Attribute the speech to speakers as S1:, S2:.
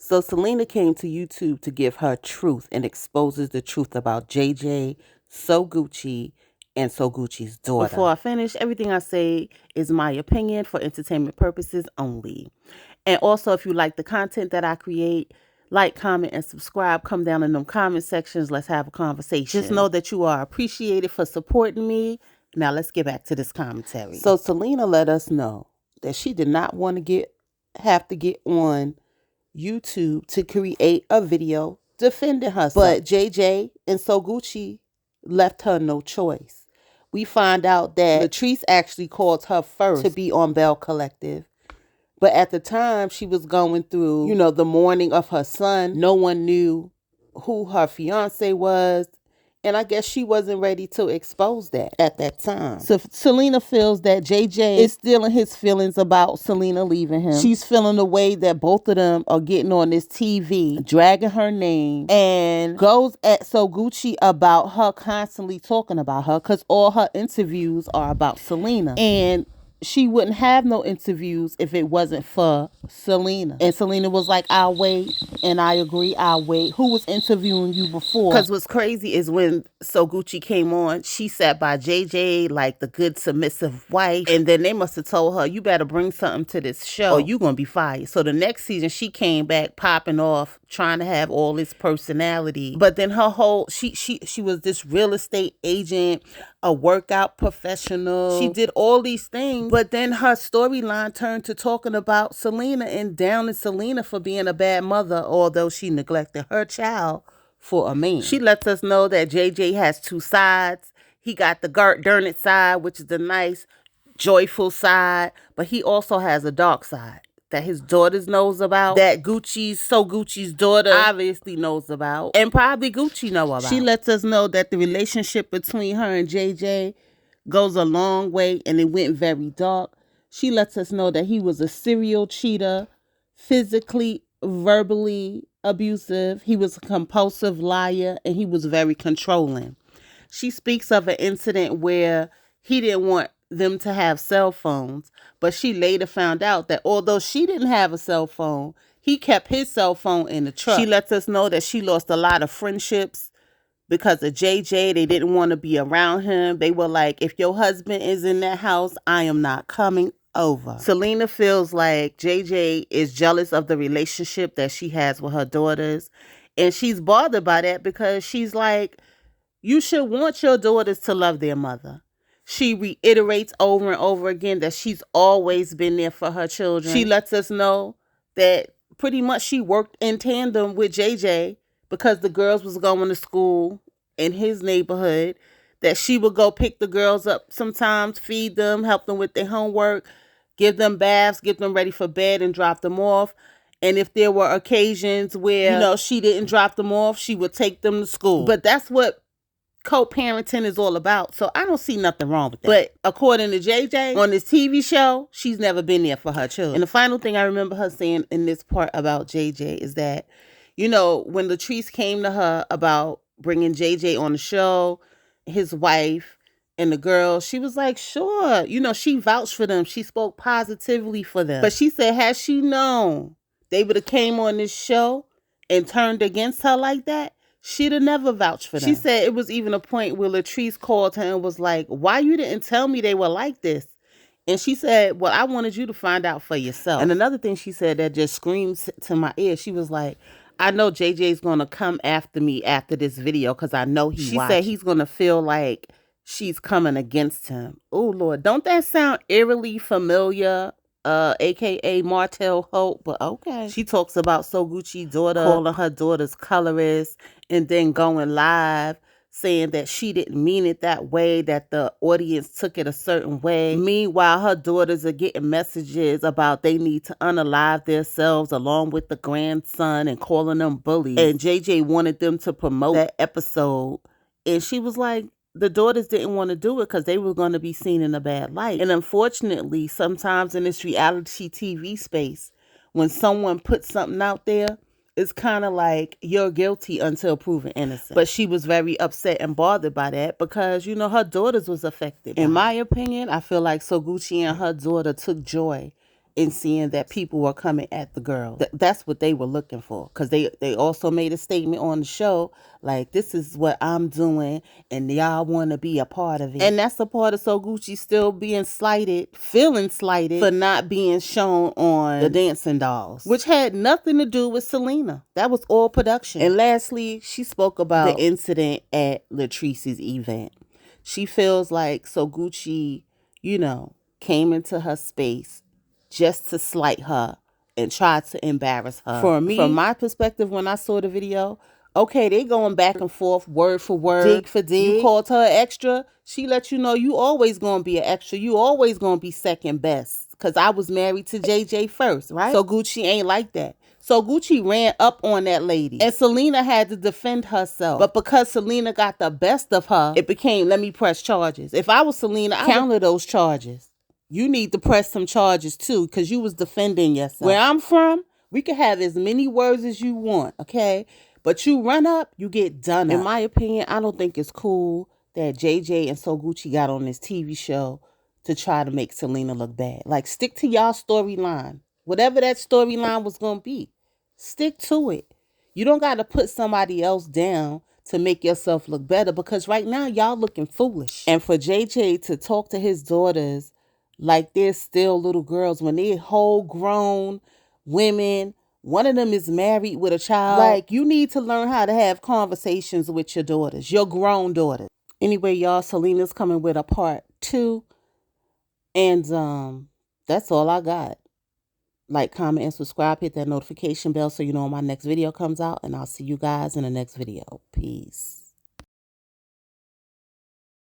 S1: So Selena came to YouTube to give her truth and exposes the truth about JJ, So Gucci, and So Gucci's daughter. Before I finish, everything I say is my opinion for entertainment purposes only. And also, if you like the content that I create, like, comment, and subscribe. Come down in them comment sections. Let's have a conversation. Just know that you are appreciated for supporting me. Now let's get back to this commentary. So Selena let us know that she did not want to have to get on YouTube to create a video defending herself. But JJ and So Gucci left her no choice. We find out that Latrice actually called her first to be on Bell Collective. But at the time, she was going through, the mourning of her son. No one knew who her fiance was. And I guess she wasn't ready to expose that at that time. So Selena feels that JJ is still in his feelings about Selena leaving him. She's feeling the way that both of them are getting on this TV, dragging her name, and goes at So Gucci about her constantly talking about her because all her interviews are about Selena. And she wouldn't have no interviews if it wasn't for Selena. And Selena was like, I'll wait. And I agree, I'll wait. Who was interviewing you before? Because what's crazy is when So Gucci came on, she sat by JJ like the good submissive wife. And then they must have told her, you better bring something to this show or you going to be fired. So the next season, she came back popping off, trying to have all this personality. But then her whole, she was this real estate agent, a workout professional. She did all these things, but then her storyline turned to talking about Selena and downing Selena for being a bad mother, although she neglected her child for a man. She lets us know that JJ has two sides. He got the Dern side, which is the nice, joyful side, but he also has a dark side that his daughters knows about, that Gucci's daughter obviously knows about, and probably Gucci know about. She lets us know that the relationship between her and JJ goes a long way and it went very dark. She lets us know that he was a serial cheater, physically, verbally abusive. He was a compulsive liar and he was very controlling. She speaks of an incident where he didn't want them to have cell phones, but she later found out that although she didn't have a cell phone, he kept his cell phone in the truck. She lets us know that she lost a lot of friendships because of JJ. They didn't want to be around him. They were like, if your husband is in that house, I am not coming over. Selena feels like JJ is jealous of the relationship that she has with her daughters, and she's bothered by that because she's like, you should want your daughters to love their mother. She reiterates over and over again that she's always been there for her children. She lets us know that pretty much she worked in tandem with JJ because the girls was going to school in his neighborhood, that she would go pick the girls up sometimes, feed them, help them with their homework, give them baths, get them ready for bed, and drop them off. And if there were occasions where, she didn't drop them off, she would take them to school. But that's what co-parenting is all about. So I don't see nothing wrong with that. But according to JJ, on this TV show, she's never been there for her children. And the final thing I remember her saying in this part about JJ is that, when Latrice came to her about bringing JJ on the show, his wife and the girl, she was like, sure. She vouched for them. She spoke positively for them. But she said, had she known they would have came on this show and turned against her like that, she'd have never vouched for them. She said it was even a point where Latrice called her and was like, why you didn't tell me they were like this? And she said, well, I wanted you to find out for yourself. And another thing she said that just screams to my ear, she was like, I know JJ's going to come after me after this video because I know She said he's going to feel like she's coming against him. Oh, Lord. Don't that sound eerily familiar? AKA Martell Hope, but okay. She talks about So Gucci's daughter, calling her daughter's colorist, and then going live saying that she didn't mean it that way, that the audience took it a certain way. Meanwhile, her daughters are getting messages about they need to unalive themselves along with the grandson and calling them bullies. And JJ wanted them to promote that episode. And she was like, the daughters didn't want to do it because they were going to be seen in a bad light. And unfortunately, sometimes in this reality TV space, when someone puts something out there, it's kind of like you're guilty until proven innocent. But she was very upset and bothered by that because, her daughters was affected. In my opinion, I feel like So Gucci and her daughter took joy in seeing that people were coming at the girl. That's what they were looking for. Because they also made a statement on the show, like, this is what I'm doing, and y'all want to be a part of it. And that's a part of So Gucci still being slighted, feeling slighted, for not being shown on the Dancing Dolls, which had nothing to do with Selena. That was all production. And lastly, she spoke about the incident at Latrice's event. She feels like So Gucci, you know, came into her space just to slight her and try to embarrass her. For me, from my perspective, when I saw the video, okay, they going back and forth, word for word, dig for dig. You called her extra. She let you know you always going to be an extra. You always going to be second best. Because I was married to JJ first, right? So Gucci ain't like that. So Gucci ran up on that lady. And Selena had to defend herself. But because Selena got the best of her, it became, let me press charges. If I was Selena, I would counter those charges. You need to press some charges too, because you was defending yourself. Where I'm from, we can have as many words as you want, okay? But you run up, you get done up. In my opinion, I don't think it's cool that JJ and So Gucci got on this TV show to try to make Selena look bad. Like, stick to y'all storyline. Whatever that storyline was going to be, stick to it. You don't got to put somebody else down to make yourself look better, because right now y'all looking foolish. And for JJ to talk to his daughters like they're still little girls when they're whole grown women, one of them is married with a child. Like, you need to learn how to have conversations with your daughters, your grown daughters. Anyway, y'all, Selena's coming with a part 2. And that's all I got. Like, comment, and subscribe. Hit that notification bell so you know when my next video comes out. And I'll see you guys in the next video. Peace.